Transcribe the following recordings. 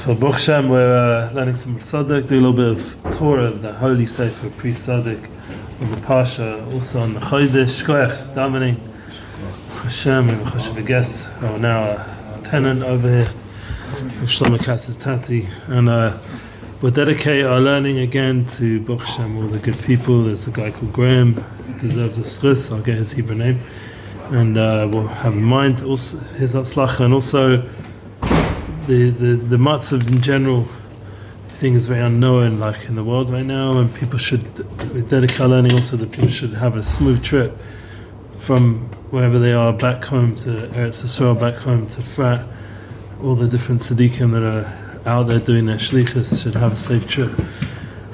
So Baruch Hashem, we're learning some Tzaddik, do a little bit of Torah of the Holy Sefer Pri Tzadik of the Parsha, also on the Chodesh, Shkoyach, davening. Hashem, we have a guest, now a tenant over here of Shlomo Katz's Tati, and we'll dedicate our learning again to Baruch Hashem, all the good people. There's a guy called Graham, who deserves a schus, I'll get his Hebrew name, and we'll have in mind also his Atzlacha, and also the matzav in general. I think is very unknown, like in the world right now, and people should dedicate our learning also that people should have a smooth trip from wherever they are back home to Eretz Yisrael, back home to Efrat. All the different tzaddikim that are out there doing their shlichus should have a safe trip,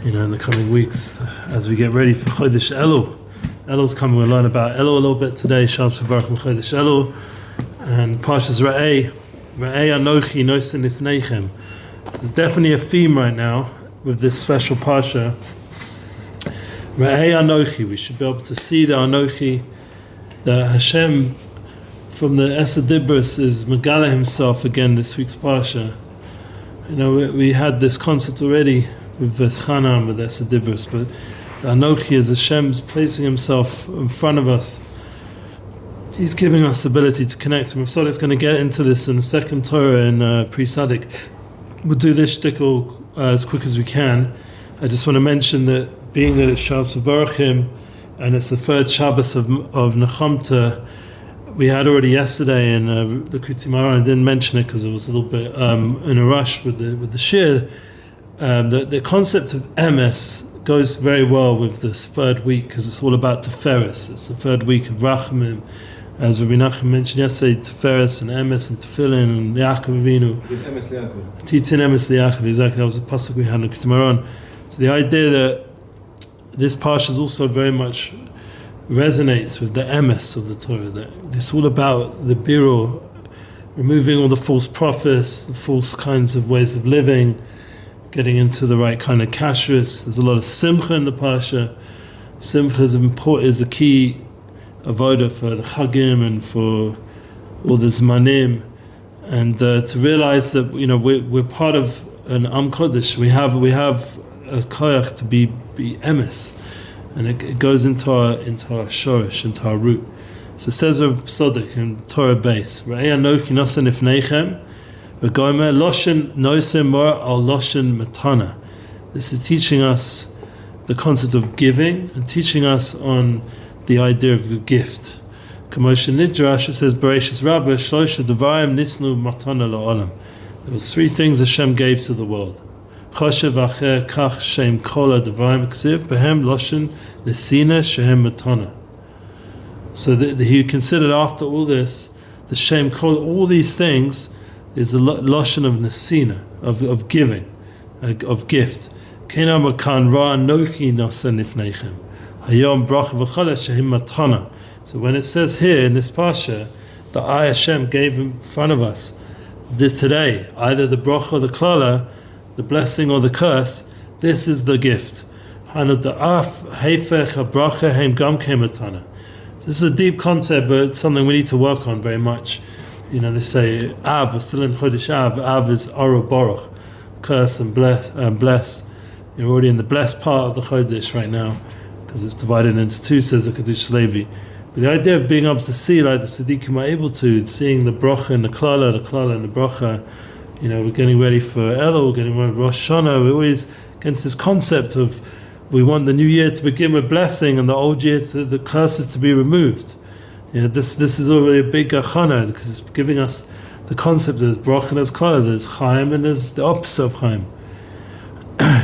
in the coming weeks as we get ready for Chodesh Elul. Elul's coming. We'll learn about Elul a little bit today. Shalom Shabbat Chodesh Elul and Parshat Reah Chodesh Elul. There's definitely a theme right now with this special Parsha. Re'eh Anochi. We should be able to see the Anochi, that Hashem from the Esed Dibros is Megala himself again this week's Parsha. We had this concept already with Veschana and with Esed Dibros, but the Anochi is Hashem's placing himself in front of us. He's giving us the ability to connect. And Rav Tzaddok is going to get into this in the second Torah in Pri Tzadik. We'll do this shtickle as quick as we can. I just want to mention that being that it's Shabbos V'Varachim and it's the third Shabbos of Nechamta, we had already yesterday in Likutei Moharan. I didn't mention it because it was a little bit in a rush with the shir. The concept of emes goes very well with this third week because it's all about Teferes. It's the third week of Rachamim. As Rabbi Nachman mentioned yesterday, Teferes and emes and Tefillin and Yaakov Avinu. Titin emes li'Yaakov, exactly. That was a pasuk we had in Likutei Moharan. So the idea that this parsha is also very much resonates with the emes of the Torah. That it's all about the biro, removing all the false prophets, the false kinds of ways of living, getting into the right kind of kashrus. There's a lot of simcha in the parsha. Simcha is a key avoda for the chagim and for all the zmanim, and to realize that we're part of an Am Kodesh. We have a koyach to be emes, and it goes into our shorish, into our root. So it says Rav Tzaddok in Torah base, Re'eh Anochi Nosen Ifneichem V'gomer Loshen Nosen Mor Al Loshen Matana. This is teaching us the concept of giving and teaching us on the idea of the gift. Kamosha Nidrash, it says Bereshis Rabbah Shlosha Devarim Nisnu Matana La'olam. There was three things Hashem gave to the world. Choshev Acher Kach Shem Kol HaDevarim Ksiv Behem Loshen Nesina Shehem Matana. So he considered after all this, the Shem Kol, all these things is the Loshen of Nesina, of giving, of gift. Kenam Makan Ra Anochi Nosen Ifneichem. Hayom Bracha V'Cholet Shehim Matana. So when it says here in this Parsha, that I Hashem gave in front of us today, either the bracha or the klala, the blessing or the curse, this is the gift. This is a deep concept, but it's something we need to work on very much. They say Av, we're still in Chodesh Av. Av is Oro Baruch, curse and bless. You're already in the blessed part of the Chodesh right now, because it's divided into two, says the Kadosh Levi. But the idea of being able to see, like the tzaddikim are able to, seeing the bracha and the klala and the bracha. We're getting ready for Elul, we're getting ready for Rosh Hashanah. We're always against this concept of we want the new year to begin with blessing and the old year the curses to be removed. This is already a big achana because it's giving us the concept that there's bracha and there's klala, there's chaim and there's the opposite of chaim.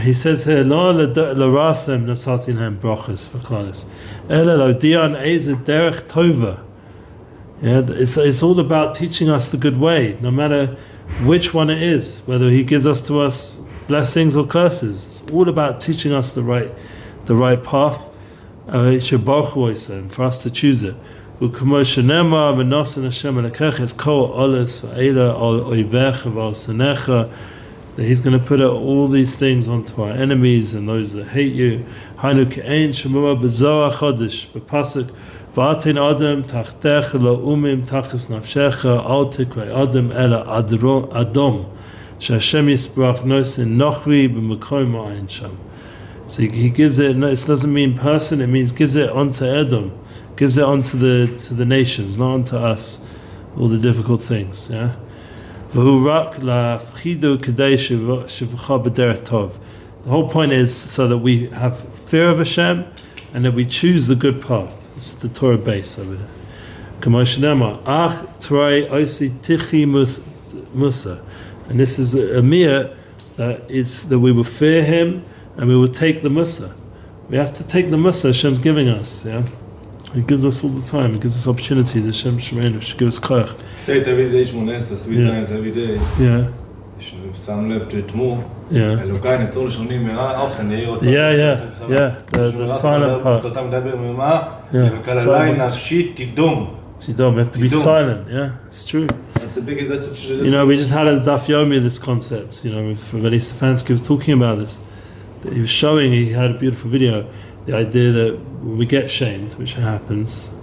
He says here, Lo l'rasem nasatin hem brachas v'klalas, ela lo dian ezed derech tova. It's all about teaching us the good way, no matter which one it is, whether he gives us to us blessings or curses. It's all about teaching us the right path. For us to choose it. That he's going to put out all these things onto our enemies and those that hate you. V'atin adam tachtecha lo umim tachas nafshecha al tikrei adam ela adom Hashem Yisbarach Nosin Nochri B'Makom Ma'ayin Sham. So he gives it. No, it doesn't mean person. It means gives it onto Edom, gives it onto the nations, not onto us. All the difficult things. Yeah. The whole point is so that we have fear of Hashem and that we choose the good path. This is the Torah base over here. And this is a mir that we will fear Him and we will take the Musa. We have to take the Musa Hashem's giving us. Yeah, He gives us all the time. He gives us opportunities. Hashem Shemeinu should give us koach. Say it every day, 3 times every day. Yeah. Some love to it more. Yeah. The silent part. Yeah. We have to be silent. Yeah, it's true. That's the biggest. You know, we just had a Daf Yomi this concept. You know, with Rabbi Stefanski was talking about this. He was showing. He had a beautiful video. The idea that when we get shamed, which happens,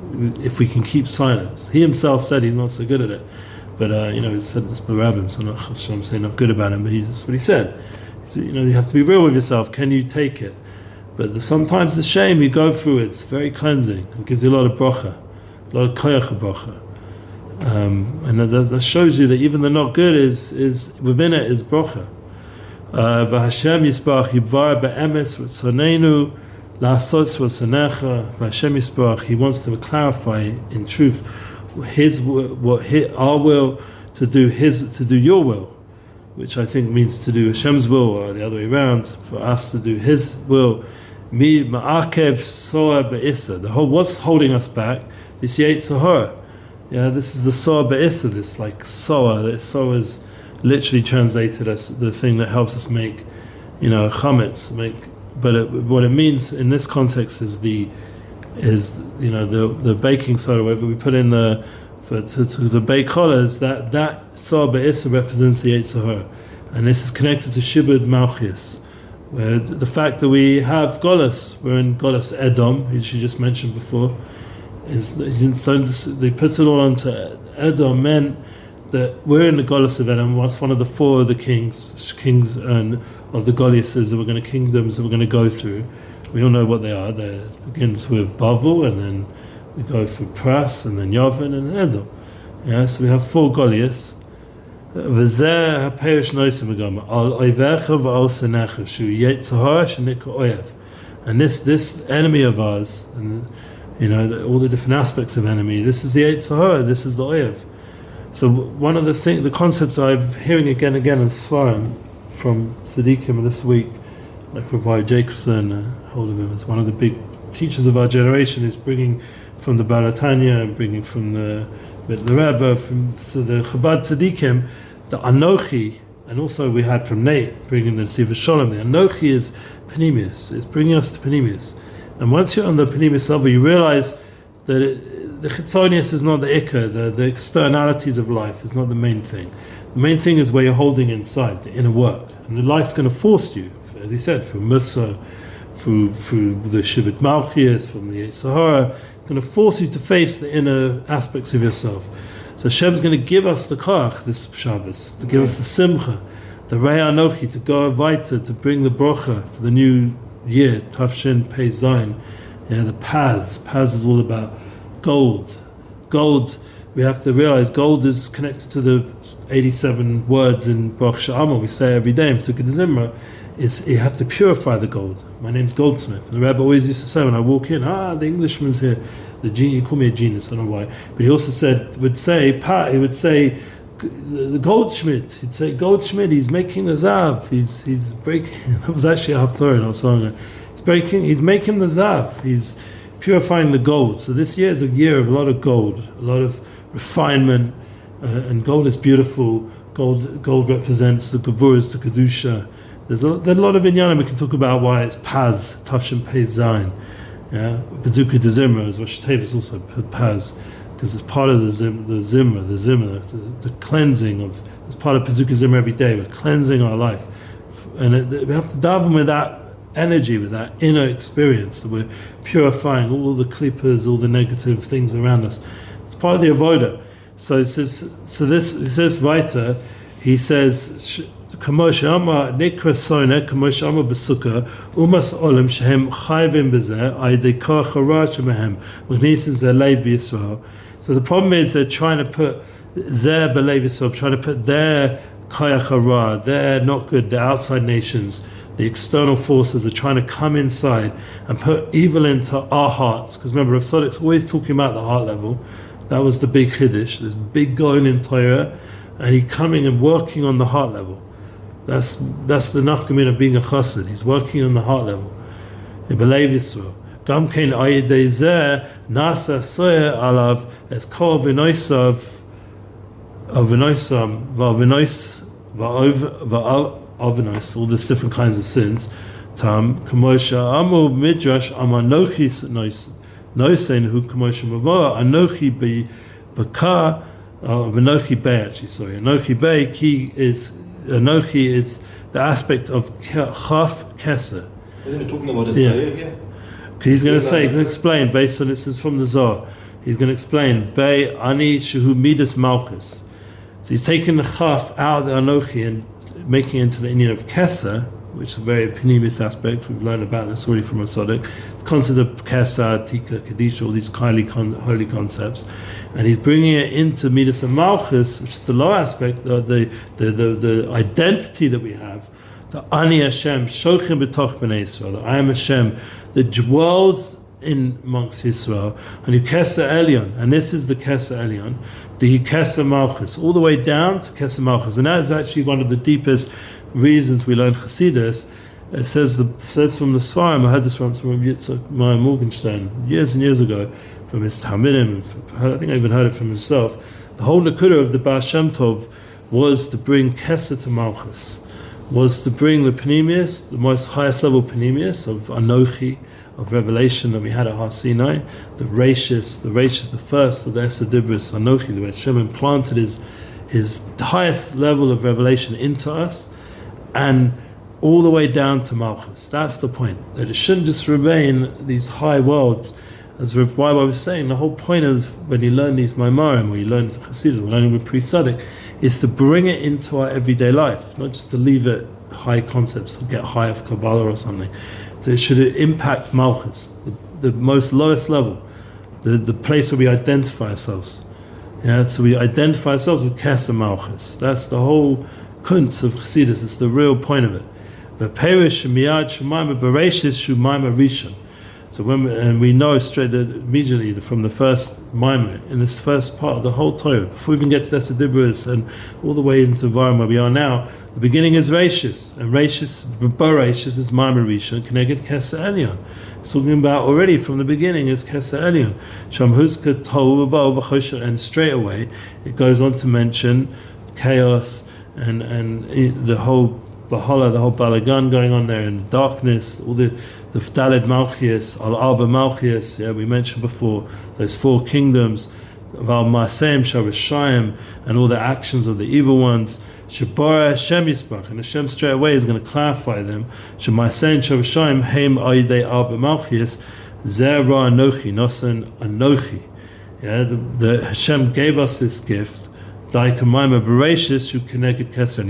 if we can keep silence. He himself said he's not so good at it. But you know, he said this by Rabbim, so I'm saying not good about him, but that's what he said. He said, you know, you have to be real with yourself. Can you take it? But sometimes the shame you go through, it's very cleansing. It gives you a lot of bracha, a lot of koyach bracha, and that shows you that even the not good is within it is bracha. V'Hashem Yisbarach Yibvar be'emes v'tzonenu la'asot v'tzonecha. V'Hashem Yisbarach, He wants to clarify in truth our will to do your will, which I think means to do Hashem's will, or the other way around, for us to do His will. Mi ma'akev soa be'issa. The whole what's holding us back? This Yetzer Hara. Yeah, this is the soa be'issa. This like soa. That soa is literally translated as the thing that helps us make, you know, chametz. What it means in this context is the baking soda, whatever we put in to bake challah, that soa be'issa represents the Yetzer Hara, and this is connected to Shibud Malchus, where the fact that we have Golus, we're in Golus Edom, which you just mentioned before, they put it all onto Edom, meant that we're in the Golus of Edom. What's one of the 4 of the kings and of the Goliases that kingdoms that we're going to go through. We all know what they are. It begins with Bavel, and then we go through Pras, and then Yavin, and Edom. Yeah, so we have 4 Goliaths. And this enemy of ours, and you know all the different aspects of enemy. This is the Yetzer Hara. This is the Oyev. So one of the concepts I'm hearing again and again in Sfarim from Tzaddikim this week, like Rabbi Jacobson, hold of him as one of the big teachers of our generation, is bringing from the Balatanya and bringing from the Rebbe, from the Chabad Tzaddikim, the Anochi, and also we had from Nate bringing the Sefer Shalom. The Anochi is Panemius. It's bringing us to Panemius. And once you're on the Panemius level, you realize that the Chitzonius is not the Ikka, the externalities of life is not the main thing. The main thing is where you're holding inside, the inner work. And the life's going to force you, as he said, through Musa, through the Shibud Malchias, from the Yetzer Hara. It's going to force you to face the inner aspects of yourself. So Hashem's going to give us the koach this Shabbos, to give us the simcha, the Reah Anochi, to go weiter, to bring the brocha for the new year, Tafshin Pei Zayin. Yeah, the Paz. Paz is all about gold. Gold, we have to realize gold is connected to the 87 words in Baruch She'amar. We say every day in Parshat Zimra, is you have to purify the gold. My name's Goldsmith. The Rebbe always used to say when I walk in, the Englishman's here. The genius, you call me a genius, I don't know why. But he also would say the Goldschmidt. He'd say Goldschmidt. He's making the zav. He's breaking. That was actually a haftorah, not song. He's making the zav. He's purifying the gold. So this year is a year of a lot of gold, a lot of refinement, and gold is beautiful. Gold represents the gavuras, the kedusha. There's a lot of inyanim we can talk about why it's Paz, Tafshin Pei Zayin. Yeah, Bezuka de Zimra is Rosh Tevis also Paz, because it's part of the Zimra, the cleansing of. It's part of Bezuka Zimra every day. We're cleansing our life, and we have to daven with that energy, with that inner experience that we're purifying all the klippas, all the negative things around us. It's part of the avoda. So it says. So this. He says weiter. He says Kamosh Amma Nikra Sona, Kamosh Amma Basuka, Umas Olim Shehem Chayvim Bezer, Aide Koach Harach Mehem, Magnisin Zelev Yisrael. So the problem is they're trying to put Zer Belev Yisrael, trying to put their Koach Harach, their not good, the outside nations, the external forces are trying to come inside and put evil into our hearts. Because remember, Rav Tzaddok's always talking about the heart level. That was the big Chiddush, this big goal in Torah, and he coming and working on the heart level. That's the nafkamin of being a chassid. He's working on the heart level. In Belev Yisrael. Gam kein ayidei zeh nasa soyer alav es kol v'noisav v'noisam v'nois v'avonos, all these different kinds of sins. Tam kamosha amu midrash amanochi noisen hu kamosha mavah anochi be baka anochi be, actually, sorry, anochi be ki is anochi is the aspect of chaf keser. Isn't he talking about Israel here? He's going to say, he's going to explain based on this is from the Zohar. He's going to explain Bei Ani Shehu Midas Malchus. So he's taking the chaf out of the anochi and making it into the Indian of keser, which is a very pneumis aspect. We've learned about this already from a Tzaddik. The concept of keser, tika, kadisha, all these holy concepts, and he's bringing it into Midas and Malchus, which is the low aspect, the identity that we have. The Ani Hashem, Shochim B'toch B'nei Yisrael, the I am Hashem, that dwells in amongst Israel, and you Keser Elyon, and this is the Keser Elyon, the Keser Malchus, all the way down to Keser Malchus, and that is actually one of the deepest reasons we learn Chassidus. It says from the Svarim, I heard this once from Yitzhak Meyer Morgenstern years and years ago, from his Talmidim, I think I even heard it from himself. The whole Nakuda of the Baal Shem Tov was to bring Keser to Malchus, was to bring the Pneumius, the most highest level Pneumius of Anochi, of revelation that we had at Har Sinai, the Rashis, the first of the Esed Dibros, Anochi, the way Hashem implanted his highest level of revelation into us, and all the way down to Malchus. That's the point, that it shouldn't just remain these high worlds. As Rav Waiba was saying, the whole point of when you learn these Maimarim, or you learn Chassidus, or learning with Pri Tzadik, is to bring it into our everyday life, not just to leave it high concepts, or get high of Kabbalah or something. So it should impact Malchus, the most lowest level, the place where we identify ourselves. Yeah, so we identify ourselves with Keser Malchus. That's the whole kuntz of Chassidus. It's the real point of it. V'perish miyad shumayma bereshis shumayma rishon. So and we know straight immediately from the first Maimah, in this first part of the whole Torah, before we even get to the Dibros and all the way into Varim where we are now, the beginning is Rashis, and Rashis is Maimah Rishon, Keneged Keser Elyon. It's talking about already from the beginning is Keser Elyon. Sham Huzka Tohu V'Choshen, and straight away it goes on to mention chaos and the whole Bahala, the whole balagan going on there, and darkness, all the Daled Malchias, Al-Arba Malchias, we mentioned before, those four kingdoms, Val Masem, Sharashayim, and all the actions of the evil ones, Shabara Hashem Yisbach, and Hashem straight away is going to clarify them, Shemaysein Sharashayim, Heim Aidei Arba Malchias, Zera Anochi, Nosan Anochi. The Hashem gave us this gift, and he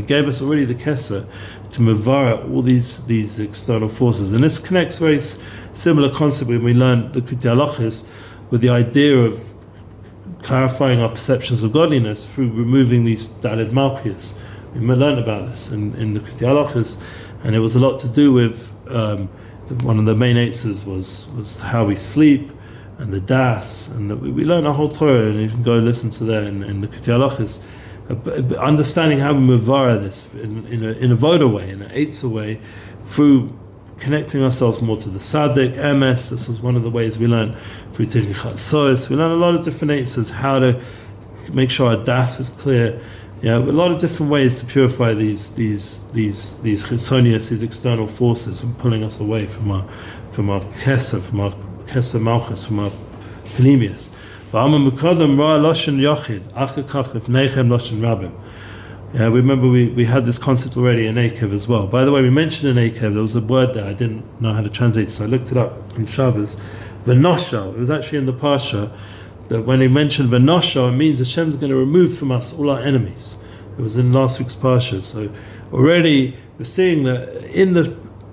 gave us already the Keser to mavara all these external forces. And this connects very similar concept when we learn the Likutei Halachos with the idea of clarifying our perceptions of godliness through removing these Daled Malchias. We learned about this in the Likutei Halachos, and it was a lot to do with one of the main answers was how we sleep, and the das, and we learn a whole Torah, and you can go listen to that in the Likutei Halachos, understanding how we mavara this in a voda way, in an eitzah way, through connecting ourselves more to the Tzaddik, MS. This was one of the ways we learned through Tichat Sois. We learn a lot of different eitzahs, how to make sure our das is clear. A lot of different ways to purify these chisonius, these external forces, from pulling us away from our keser, from our Keser Malchus, from our Pneumius. Remember we had this concept already in Akev as well. By the way, we mentioned in Akev, there was a word there I didn't know how to translate, so I looked it up in Shabbos. V'nosha, it was actually in the Parsha, that when he mentioned V'nosha, it means Hashem's going to remove from us all our enemies. It was in last week's Parsha. So already we're seeing that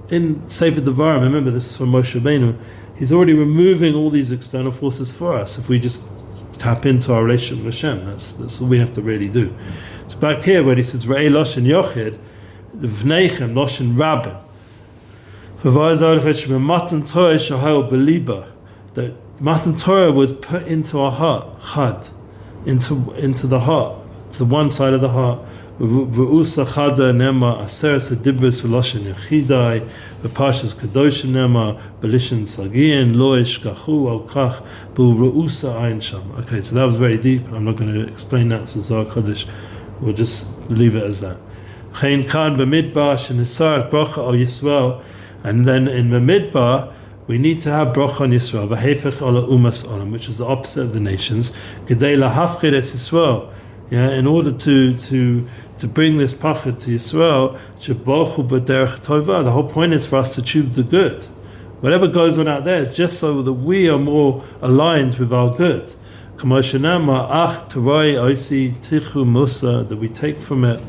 in Sefer Devarim, remember this is from Moshe Rabbeinu, he's already removing all these external forces for us. If we just tap into our relationship with Hashem, that's all we have to really do. So back here when he says Re'eh Loshen Yochid, the Vneichem Loshen Rabbim, that Matan Torah was put into our heart, chad, into the heart, to one side of the heart. V'usa chada nema aseres hadibris v'loshen yechidai v'pashas kadoshim nema b'lishin sagiyin lo yishkachu al kach b'u'usa ayin sham. Okay, so that was very deep. I'm not going to explain that. So Zohar Kodesh, we'll just leave it as that. Chein kan b'midbar shenisar bracha al Yisrael, and then in the midbar we need to have bracha on Yisrael, v'hefech ala umas olam, which is the opposite of the nations. Gedei lahafchid es Yisrael. Yeah, in order to bring this pachad to Yisrael, shebochu b'derech tova. The whole point is for us to choose the good. Whatever goes on out there is just so that we are more aligned with our good. K'mo shenamar ach toroi oisi tichu musa, that we take from it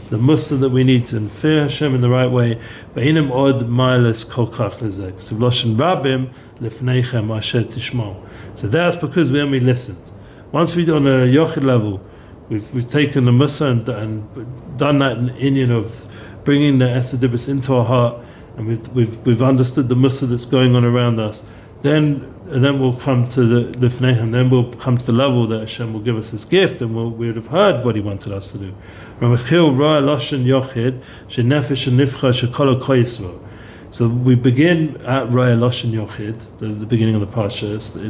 the musa that we need to fear Hashem in the right way. Ve'inem od ma'alas kol kach lezeh. So loshen rabim lefneichem asher tishmo. So that's because when we listened. Once we on a yochid level, we've taken the musa and done that in Indian of bringing the esadibus into our heart, and we've understood the musa that's going on around us. Then we'll come to the lifneihem. Then we'll come to the level that Hashem will give us His gift, and we would have heard what He wanted us to do. So we begin at Reah Loshen Yochid, the beginning of the parsha. It's a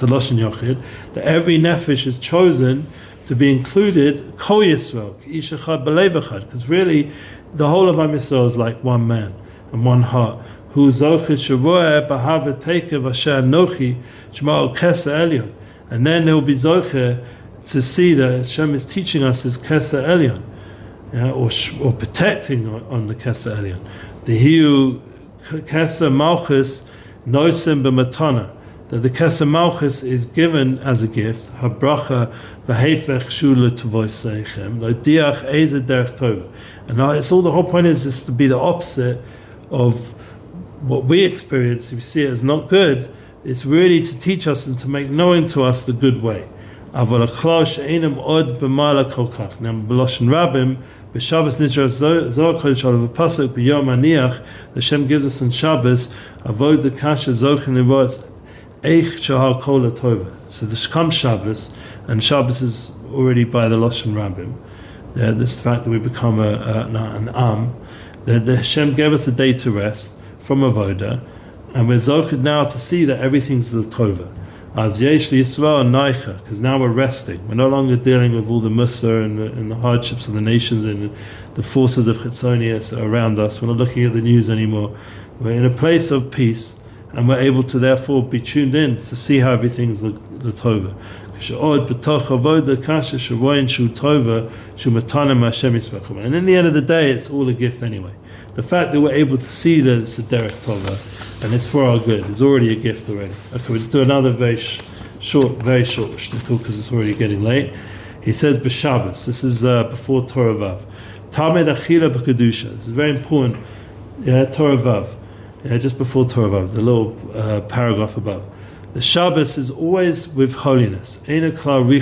Loshen Yochid that every nefesh is chosen to be included Kol Yisrael, Ish Echad B'Lev Echad, because really the whole of Am Yisrael is like one man and one heart. Who Zochid Sharoeh B'Hava Tekev Asher Nochi Shema Kesa Elyon, and then there will be Zochid to see that Hashem is teaching us His Kesa Elyon, or protecting on the Kesa Elyon. The Hiu Kesa Malchus Nosim B'Matana, that the Kesa Malchus is given as a gift. Habracha v'heifech shula t'voiseichem l'diach eze derech tova. And it's all the whole point is just to be the opposite of what we experience. If we see it as not good, it's really to teach us and to make known to us the good way. Aval ha'klal she'einem od b'mala kol kach. Now, b'loshen rabim, b'Shabbos nidras Zohar Kodesh al v'pasuk b'yom haniach, the Hashem gives us on Shabbos, avod the kasha zochen nivots eich shahar kol tova. So the comes Shabbos, and Shabbos is already by the Loshen Rabim. This fact that we become an Am, the Hashem gave us a day to rest from Avodah, and we're zoked now to see that everything's the Tova. As Yesh Yisrael Naicha, because now we're resting. We're no longer dealing with all the musa and the hardships of the nations and the forces of Chitzonius around us. We're not looking at the news anymore. We're in a place of peace, and we're able to therefore be tuned in to see how everything's the Tova. And in the end of the day, it's all a gift anyway. The fact that we're able to see that it's a derech tova and it's for our good is already a gift already. Okay, we'll just do another very short shtickle because it's already getting late. He says b'Shabbos. This is before Torah Vav. Tamed achila b'kedusha. This is very important. Yeah, Torah Vav. Yeah, just before Torah Vav, the little paragraph above. The Shabbos is always with holiness. Because we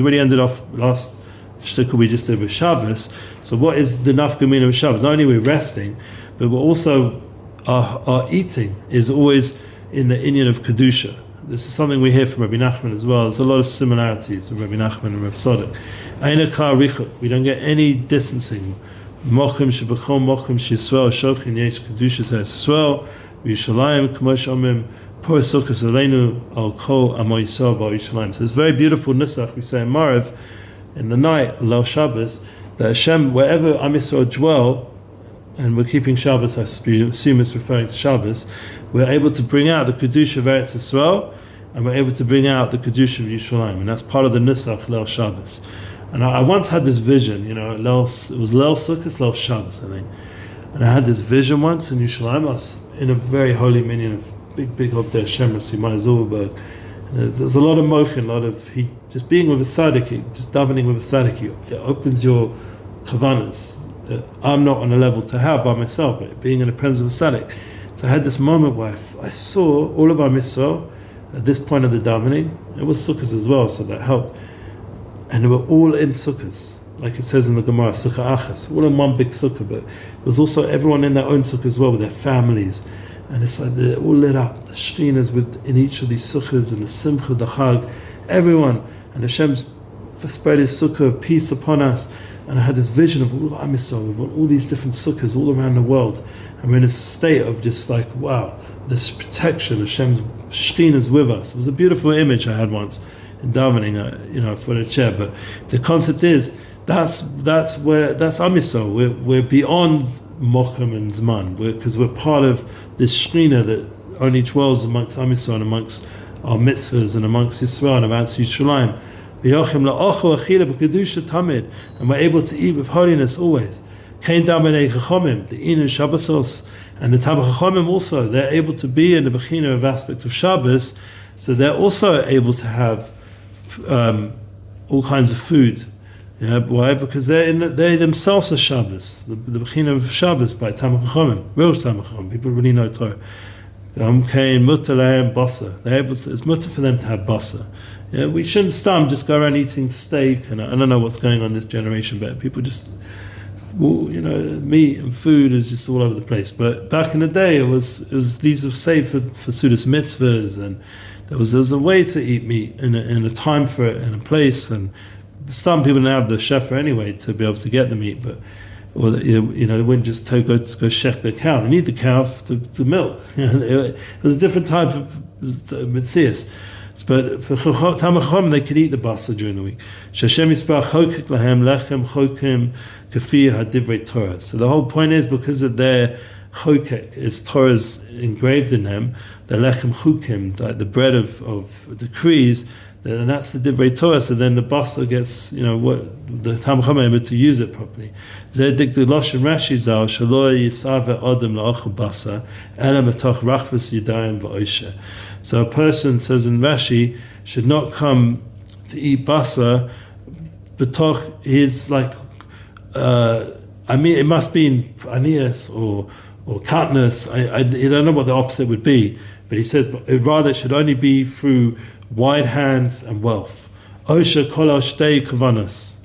already ended off last shtickle we just did with Shabbos. So what is the nafkamina of Shabbos? Not only we're resting, but we're also our eating is always in the inyan of kedusha. This is something we hear from Rabbi Nachman as well. There's a lot of similarities with Rabbi Nachman and Rav Tzaddok. We don't get any distancing. Mochim shebachom mochim sheyisrael shochin yesh kedusha Yisrael v'Yushalayim k'mosh omim por sukkos aleinu al kol amo Yisrael v'Yushalayim. So it's very beautiful nusach we say in Maariv in the night Leil Shabbos that Hashem, wherever Am Yisrael dwell, and we're keeping Shabbos, I assume it's referring to Shabbos, we're able to bring out the Kedusha of Eretz Yisrael, and we're able to bring out the Kedusha of Yerushalayim, and that's part of the Nusach Leil Shabbos. And I once had this vision, it was Leil Sukkos, Leil Shabbos, I think. And I had this vision once in Yerushalayim. I was in a very holy minyan of big up there, Hashem Rasimai Zolberg. There's a lot of mochin, a lot of just being with a tzaddik, just davening with a tzaddik, it opens your kavanas that I'm not on a level to have by myself, but being in the presence of a tzaddik. So I had this moment where I saw all of our mitzvah at this point of the davening. It was sukkahs as well, so that helped. And they were all in sukkahs, like it says in the Gemara, sukkah achas, all in one big sukkah, but it was also everyone in their own sukkah as well with their families. And it's like they're all lit up, the shchinas in each of these sukkahs, and the simcha, the chag, everyone. And Hashem's spread his sukkah of peace upon us. And I had this vision of all Am Yisrael, we've got all these different sukkahs all around the world. And we're in a state of just like, wow, this protection, Hashem's shchina's with us. It was a beautiful image I had once in davening, for the chair. But the concept is, that's Am Yisrael. We're beyond Mokum and Zman, because we're part of this shchina that only dwells amongst Am Yisrael and amongst our mitzvahs and amongst Yisrael and amongst Yisraelim. And we're able to eat with holiness always. The Inu Shabbosos and the Tamar Chachamim also, they're able to be in the Bechina of aspect of Shabbos, so they're also able to have all kinds of food. Yeah, why? Because they themselves are Shabbos, the Bechina of Shabbos by Tamar Chachamim, real Tamar Chachamim. People really know Torah. They're able to, it's mutter for them to have basa. Yeah, we shouldn't just go around eating steak, and I don't know what's going on this generation, but people just, meat and food is just all over the place. But back in the day, it was these were saved for Sudas mitzvahs, and there was a way to eat meat and a time for it and a place. And some people didn't have the shefer anyway to be able to get the meat, but they wouldn't just go shech the cow. They need the cow to milk. It was a different type of mitzias. But for Tamar Chacham, they could eat the basa during the week. Shashem Yisparach chokek lahem lechem chokim kafi hadivrei Torah. So the whole point is, because of their chokek, is Torah's engraved in them, the lechem chukim, like the bread of decrees, and that's the divrei Torah. So then the basa gets, what the Tamar Chacham are able to use it properly. Zedig the Lashon Rashi zal shelo yisave adam la'achal basa ela metoch rachvus yadayim va'oshe. So a person, says in Rashi, should not come to eat basa, betoch his it must be in anias or katnus. I don't know what the opposite would be, but he says rather it should only be through wide hands and wealth. Osha kol shtei kavanas.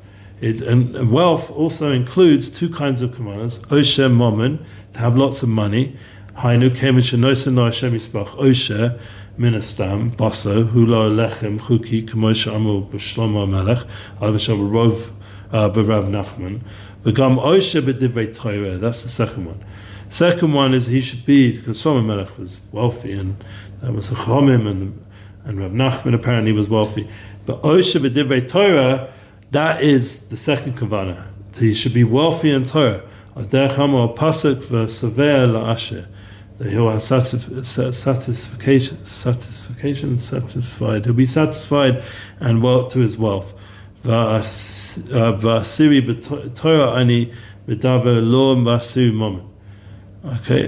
And wealth also includes two kinds of kavanas. Osha momon, to have lots of money. Hainu kemen shenosen lo Hashem yisbach osha minastam basa hulo lechem chuki k'mo she'amu b'shlomo melech al v'sham b'Rav Nachman v'gam osha b'divrei Torah. That's the second one. Second one is he should be, because Shlomo Melech was wealthy, and that was a chomim, and Rav Nachman apparently was wealthy. But osha b'divrei Torah, that is the second kavanah. He should be wealthy in Torah. That he'll have satisfied. He'll be satisfied and well to his wealth. Okay,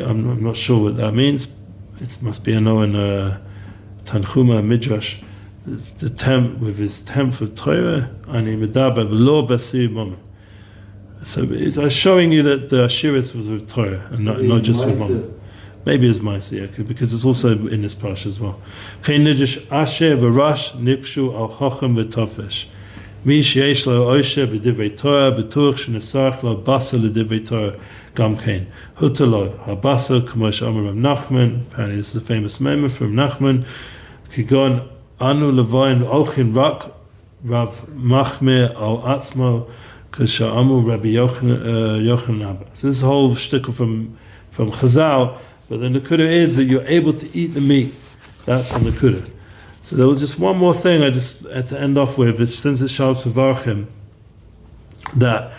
I'm not sure what that means. It must be a no in Tanchuma Midrash. It's the tenth with his tenth of Torah, ani medaber lo basir moment. So it's showing you that the Ashiris was with Torah and not just with moment. Maybe it's Maisi, because it's also in this parsha as well. Kein nidish asher v'rash nipshu al chacham v'tofesh. Mi sheyesh lo osher b'divrei Torah b'tuach shenesarach lo basa l'divrei Torah gam kein. Hutalo habasa k'mo she'amar Rav Nachman. Apparently this is a famous memory from Nachman. Kigon anu levayin ochin rak Rav Machmir al atzmo k'sha'amu Rabbi Yochanan. So this whole shtickle from Chazal. But the Nakuda is that you're able to eat the meat. That's the Nakuda. So there was just one more thing I just had to end off with. It's since it's Shabbos V'varchim, that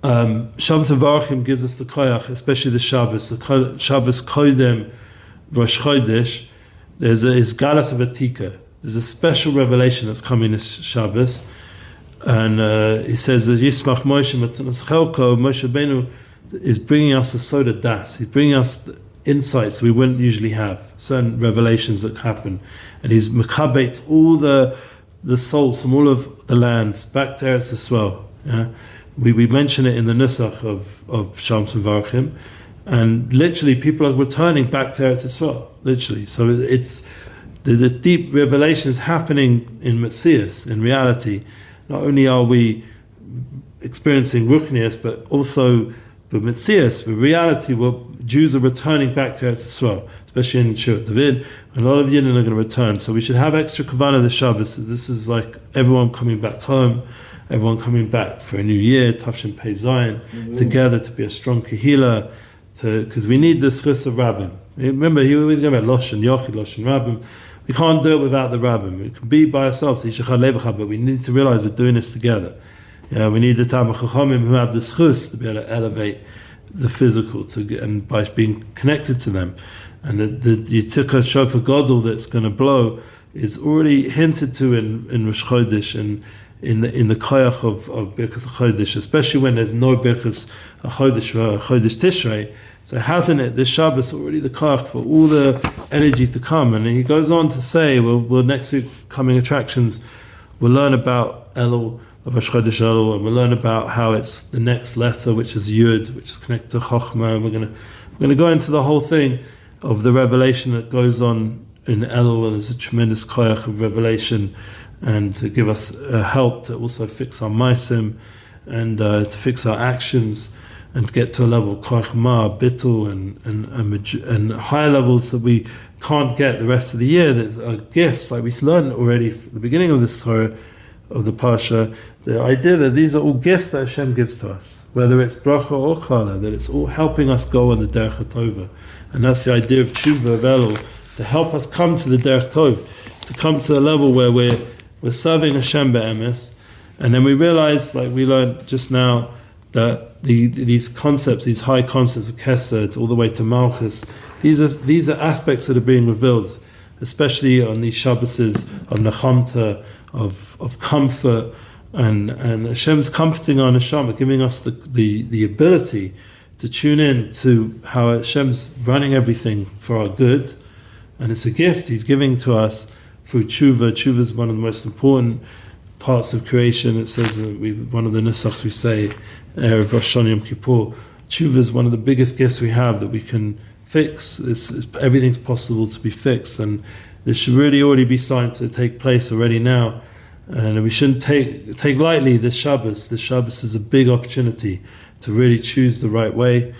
Shabbos V'varchim gives us the koyach, especially the Shabbos Koydem Rosh Chodesh. There's Galas of Atika. There's a special revelation that's coming this Shabbos. And he says that Yismach Moshe Matanas Chelko, Moshe Benu is bringing us a soda das. He's bringing us insights we wouldn't usually have, certain revelations that happen, and he's mekabates all the souls from all of the lands back to Eretz as well. Yeah? we mention it in the Nusach of Shalom Varchim, and literally people are returning back to Eretz Yisrael, literally. So there's deep revelations happening in Metzias, in reality. Not only are we experiencing Ruchnias, but also with Metzias, with reality, where Jews are returning back to Eretz Yisrael, especially in Shirat David. A lot of Yidden are going to return. So we should have extra kavanah this Shabbos. This is like everyone coming back home, everyone coming back for a new year, Tafshin Pei Zayin, together to be a strong kahila, because we need the schus of Rabbim. Remember, he always going about Loshen Yochid, Loshen Rabbim. We can't do it without the Rabbim. We can be by ourselves, but we need to realize we're doing this together. We need the Talmid Chachamim who have the schus to be able to elevate the physical and by being connected to them. And the Yitzchak Shofar Gadol that's going to blow is already hinted to in Rosh Chodesh and in the koyach of Birkas Chodesh, especially when there's no Birkas Chodesh for Chodesh Tishrei. So hasn't it, this Shabbos already the koyach for all the energy to come? And he goes on to say, we'll next week coming attractions, we'll learn about Elul, of Rosh Chodesh Elul, and we'll learn about how it's the next letter, which is Yud, which is connected to Chochmah. And we're going to go into the whole thing of the revelation that goes on in Elul, and there's a tremendous koyach of revelation, and to give us help to also fix our maisim, and to fix our actions, and to get to a level of koyach ma, bittul, and higher levels that we can't get the rest of the year, that are gifts, like we learned already at the beginning of this Torah, of the Parsha, the idea that these are all gifts that Hashem gives to us, whether it's bracha or klala, that it's all helping us go on the derech HaTova. And that's the idea of tshuva, of Elul, to help us come to the derech tov, to come to the level where we're serving Hashem be'emes, and then we realize, like we learned just now, that these concepts, these high concepts of Kesed, all the way to Malchus, these are aspects that are being revealed, especially on these Shabboses of Nechamta, of comfort, and Hashem's comforting our neshama, giving us the ability to tune in to how Hashem's running everything for our good, and it's a gift He's giving to us through tshuva. Tshuva is one of the most important parts of creation. It says one of the nusachs we say, Erev Rosh Hashanah Yom Kippur, tshuva is one of the biggest gifts we have that we can fix. Everything's possible to be fixed, and this should really already be starting to take place already now. And we shouldn't take lightly this Shabbos. This Shabbos is a big opportunity to really choose the right way,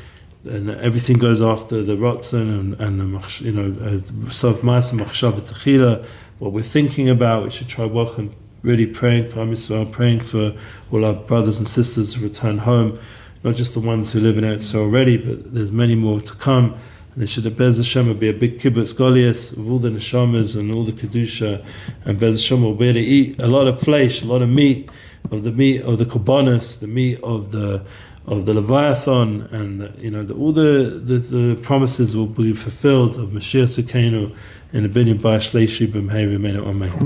and everything goes after the Ratzon and the Sof Ma'aseh Machshava Techila. What we're thinking about, we should try working, really praying for Am Yisrael, praying for all our brothers and sisters to return home, not just the ones who live in Eretz already, but there's many more to come. And it should, Bez Hashem, be a big kibbutz goliath of all the neshamas and all the kedusha, and Bez Hashem will be able to eat a lot of flesh, a lot of meat of the korbanos, the meat of the Leviathan, and all the promises will be fulfilled of Mashiach Tzidkenu in the binyan Ba'ashleishi b'mhei v'menu amen.